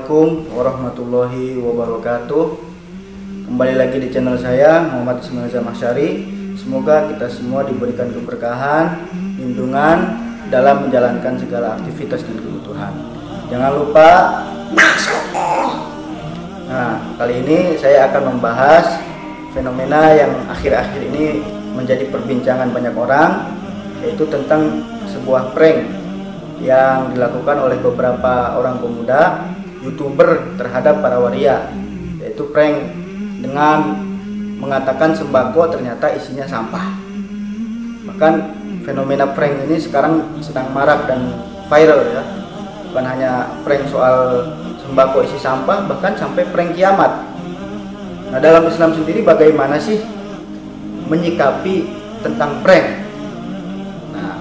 Assalamualaikum warahmatullahi wabarakatuh. Kembali lagi di channel saya Muhammad Ismail Zamasyari. Semoga kita semua diberikan keberkahan, lindungan dalam menjalankan segala aktivitas dan kebutuhan. Jangan lupa. Nah, kali ini saya akan membahas fenomena yang akhir-akhir ini menjadi perbincangan banyak orang, yaitu tentang sebuah prank yang dilakukan oleh beberapa orang pemuda YouTuber terhadap para waria, yaitu prank dengan mengatakan sembako ternyata isinya sampah. Bahkan fenomena prank ini sekarang sedang marak dan viral ya. Bukan hanya prank soal sembako isi sampah, bahkan sampai prank kiamat. Nah, dalam Islam sendiri bagaimana sih menyikapi tentang prank? Nah,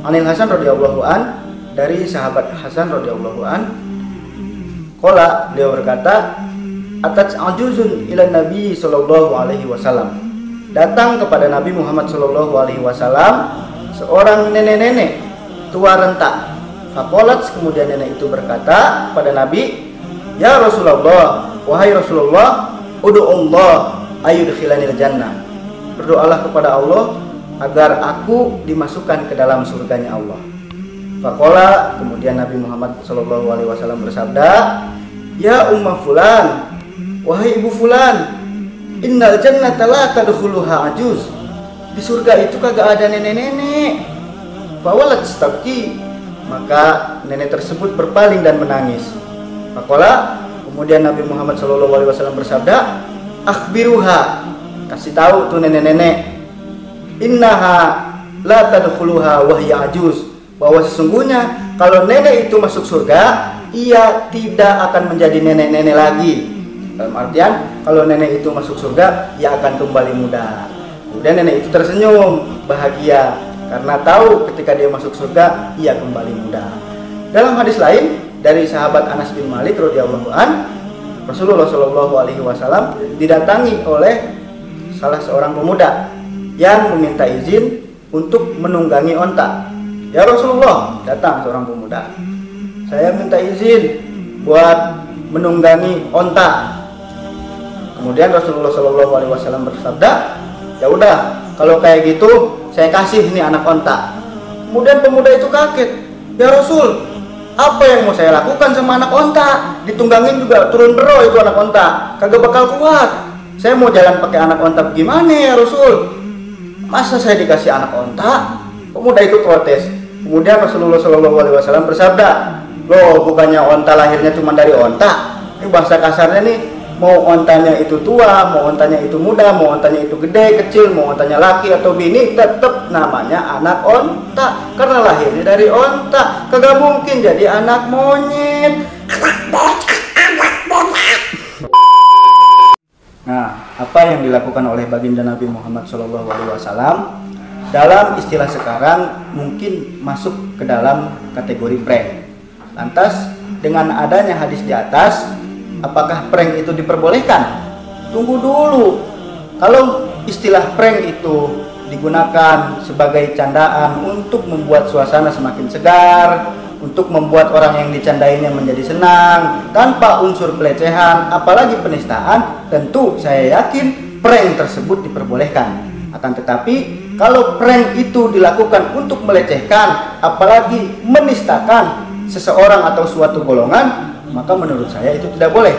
Anil Hasan radhiyallahu an, dari sahabat Hasan radhiyallahu an, qala, beliau berkata, atats ajuzun ila Nabi sallallahu alaihi wasallam. Datang kepada Nabi Muhammad sallallahu alaihi wasallam seorang nenek-nenek tua renta. Faqalat, kemudian nenek itu berkata pada Nabi, ya Rasulullah, wahai Rasulullah, ud'ullah ayyudkhilanil jannah. Berdoalah kepada Allah agar aku dimasukkan ke dalam surganya Allah. Faqala, kemudian Nabi Muhammad SAW bersabda, ya ummah fulan, wahai ibu fulan, innal jannata la tadkhuluha ajuz. Di surga itu kagak ada nenek-nenek. Fawalat stabki, maka nenek tersebut berpaling dan menangis. Faqala, kemudian Nabi Muhammad SAW bersabda, akhbiruha, kasih tahu tuh nenek-nenek, innaha la tadkhuluha wahya ajuz, bahwa sesungguhnya kalau nenek itu masuk surga, ia tidak akan menjadi nenek-nenek lagi. Dalam artian, kalau nenek itu masuk surga, ia akan kembali muda. Kemudian nenek itu tersenyum bahagia karena tahu ketika dia masuk surga, ia kembali muda. Dalam hadis lain dari sahabat Anas bin Malik radhiyallahu an, Rasulullah Shallallahu alaihi wasallam didatangi oleh salah seorang pemuda yang meminta izin untuk menunggangi onta. Ya Rasulullah, datang seorang pemuda, saya minta izin buat menunggangi onta. Kemudian Rasulullah SAW bersabda, ya udah, kalau kayak gitu saya kasih ini anak onta. Kemudian pemuda itu kaget, ya Rasul, apa yang mau saya lakukan sama anak onta? Ditunggangin juga turun bero itu anak onta, kagak bakal kuat. Saya mau jalan pakai anak onta gimana ya Rasul? Masa saya dikasih anak onta? Pemuda itu protes. Kemudian Rasulullah SAW bersabda, loh, bukannya onta lahirnya cuma dari onta. Ini bahasa kasarnya nih, mau ontanya itu tua, mau ontanya itu muda, mau ontanya itu gede, kecil, mau ontanya laki atau bini, tetap namanya anak onta karena lahirnya dari onta. Kagak mungkin jadi anak monyet. Nah, apa yang dilakukan oleh baginda Nabi Muhammad SAW dalam istilah sekarang mungkin masuk ke dalam kategori prank. Lantas, dengan adanya hadis di atas, apakah prank itu diperbolehkan? Tunggu dulu. Kalau istilah prank itu digunakan sebagai candaan untuk membuat suasana semakin segar, untuk membuat orang yang dicandainya menjadi senang, tanpa unsur pelecehan, apalagi penistaan, tentu saya yakin prank tersebut diperbolehkan. Akan tetapi, kalau prank itu dilakukan untuk melecehkan, apalagi menistakan seseorang atau suatu golongan, maka menurut saya itu tidak boleh.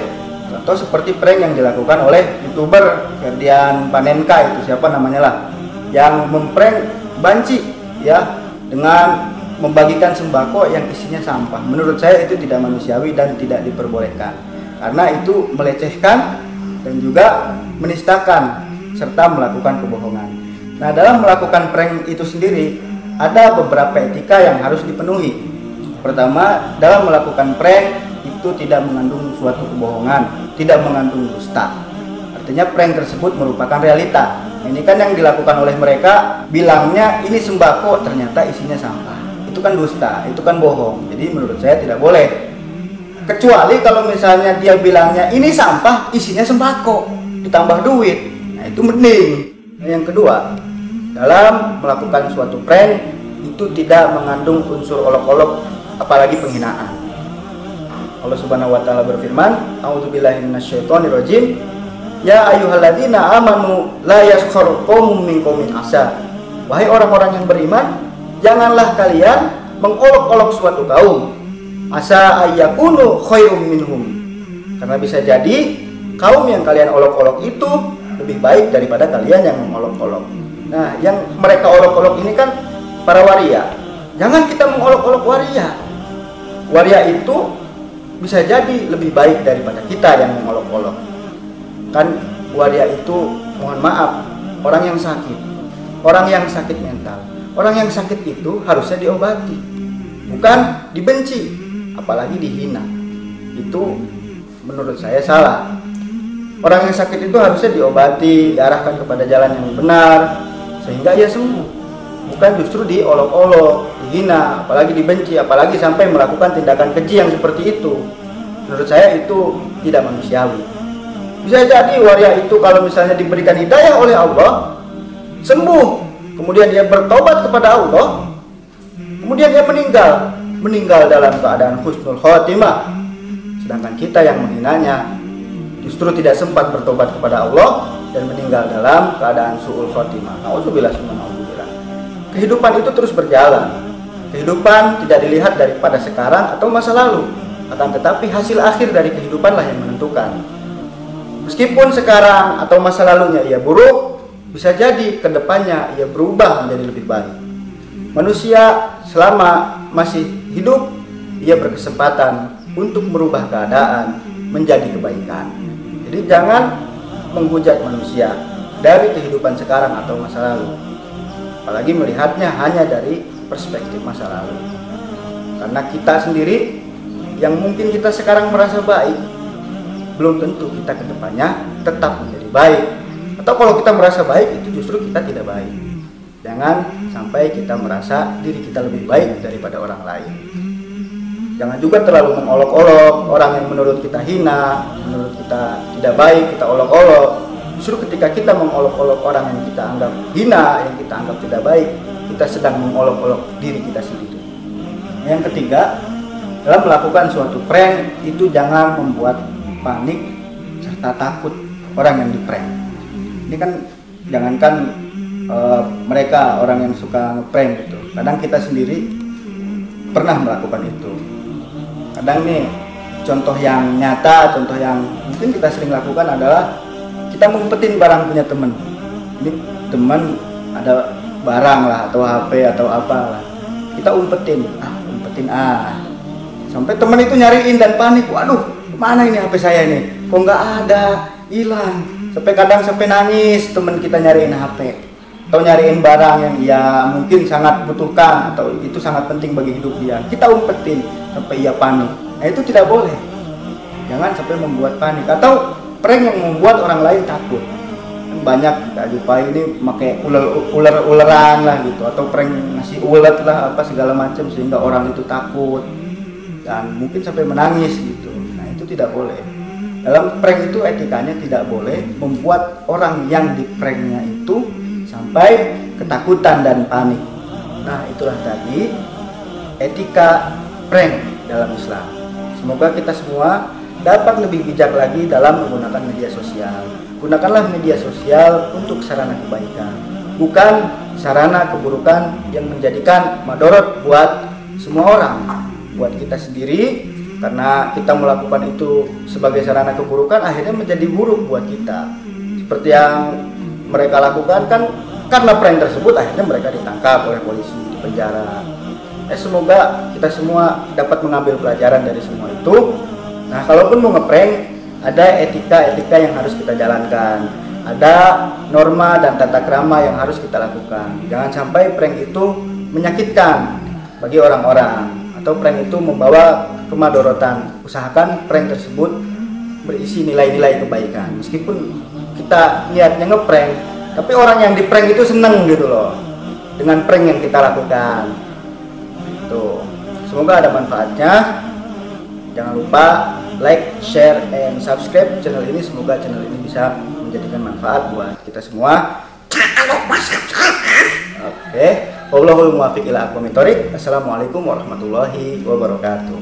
Contoh seperti prank yang dilakukan oleh YouTuber Ferdian Panenka, itu siapa namanya lah, yang memprank banci ya dengan membagikan sembako yang isinya sampah. Menurut saya itu tidak manusiawi dan tidak diperbolehkan, karena itu melecehkan dan juga menistakan serta melakukan kebohongan. Nah, dalam melakukan prank itu sendiri ada beberapa etika yang harus dipenuhi. Pertama, dalam melakukan prank itu tidak mengandung suatu kebohongan, tidak mengandung dusta. Artinya prank tersebut merupakan realita. Ini kan yang dilakukan oleh mereka, bilangnya ini sembako ternyata isinya sampah. Itu kan dusta, itu kan bohong. Jadi menurut saya tidak boleh. Kecuali kalau misalnya dia bilangnya ini sampah, isinya sembako, ditambah duit. Nah, itu mending. Nah, yang kedua, dalam melakukan suatu prank itu tidak mengandung unsur olok-olok, apalagi penghinaan. Allah Subhanahu wa taala berfirman, "A'udzubillahi minasyaitonirrajim. Ya ayyuhalladzina amanu la yaskhar qaumun min qaumin asa." Wahai orang-orang yang beriman, janganlah kalian mengolok-olok suatu kaum. Asa ayyakunu khairum minhum. Karena bisa jadi kaum yang kalian olok-olok itu lebih baik daripada kalian yang mengolok-olok. Nah, yang mereka olok-olok ini kan para waria. Jangan kita mengolok-olok waria. Waria itu bisa jadi lebih baik daripada kita yang mengolok-olok. Kan waria itu, mohon maaf, orang yang sakit mental. Orang yang sakit itu harusnya diobati, bukan dibenci, apalagi dihina. Itu menurut saya salah. Orang yang sakit itu harusnya diobati, diarahkan kepada jalan yang benar sehingga ia sembuh, bukan justru diolok-olok, dihina, apalagi dibenci, apalagi sampai melakukan tindakan keji yang seperti itu. Menurut saya itu tidak manusiawi. Bisa jadi waria itu kalau misalnya diberikan hidayah oleh Allah, sembuh, kemudian dia bertobat kepada Allah, kemudian dia meninggal dalam keadaan husnul khotimah. Sedangkan kita yang menghinanya justru tidak sempat bertobat kepada Allah dan meninggal dalam keadaan su'ul khotimah. Nauzubillah summa nauzubillah. Kehidupan itu terus berjalan. Kehidupan tidak dilihat daripada sekarang atau masa lalu, akan tetapi hasil akhir dari kehidupanlah yang menentukan. Meskipun sekarang atau masa lalunya ia buruk, bisa jadi kedepannya ia berubah menjadi lebih baik. Manusia selama masih hidup, ia berkesempatan untuk merubah keadaan menjadi kebaikan. Jadi jangan menghujat manusia dari kehidupan sekarang atau masa lalu, apalagi melihatnya hanya dari perspektif masa lalu. Karena kita sendiri yang mungkin kita sekarang merasa baik, belum tentu kita kedepannya tetap menjadi baik. Atau kalau kita merasa baik, itu justru kita tidak baik. Jangan sampai kita merasa diri kita lebih baik daripada orang lain. Jangan juga terlalu mengolok-olok orang yang menurut kita hina, menurut kita tidak baik, kita olok-olok. Justru ketika kita mengolok-olok orang yang kita anggap hina, yang kita anggap tidak baik, kita sedang mengolok-olok diri kita sendiri. Yang ketiga, dalam melakukan suatu prank itu jangan membuat panik serta takut orang yang di-prank. Ini kan jangankan mereka orang yang suka nge-prank gitu. Kadang kita sendiri pernah melakukan itu. Kadang nih contoh yang nyata, contoh yang mungkin kita sering lakukan adalah kita ngumpetin barang punya teman. Ini teman ada barang lah atau HP atau apa lah. Kita umpetin sampai teman itu nyariin dan panik. Waduh, mana ini HP saya ini? Kok nggak ada, hilang. Sampai nangis teman kita nyariin HP atau nyariin barang yang ia mungkin sangat butuhkan atau itu sangat penting bagi hidup dia. Kita umpetin sampai ia panik. Nah, itu tidak boleh. Jangan sampai membuat panik atau prank yang membuat orang lain takut. Banyak kita jumpai ini pakai uleran lah gitu, atau prank ngasih ulet lah apa segala macam sehingga orang itu takut dan mungkin sampai menangis gitu. Nah, itu tidak boleh. Dalam prank itu etikanya tidak boleh membuat orang yang di pranknya itu sampai ketakutan dan panik. Nah, itulah tadi etika prank dalam Islam. Semoga kita semua dapat lebih bijak lagi dalam menggunakan media sosial. Gunakanlah media sosial untuk sarana kebaikan, bukan sarana keburukan yang menjadikan madorot buat semua orang, buat kita sendiri. Karena kita melakukan itu sebagai sarana keburukan, akhirnya menjadi buruk buat kita. Seperti yang mereka lakukan kan, karena prank tersebut akhirnya mereka ditangkap oleh polisi, di penjara. Semoga kita semua dapat mengambil pelajaran dari semua itu. Nah, kalaupun mau ngeprank, ada etika-etika yang harus kita jalankan, ada norma dan tata krama yang harus kita lakukan. Jangan sampai prank itu menyakitkan bagi orang-orang atau prank itu membawa kemadorotan. Usahakan prank tersebut berisi nilai-nilai kebaikan. Meskipun kita niatnya ngeprank, tapi orang yang di prank itu seneng gitu loh dengan prank yang kita lakukan. Tuh, semoga ada manfaatnya. Jangan lupa like, share, and subscribe channel ini. Semoga channel ini bisa menjadikan manfaat buat kita semua. Jangan lupa subscribe. Oke, wallahul muwaffiq ila aqwamit thoriq. Assalamualaikum warahmatullahi wabarakatuh.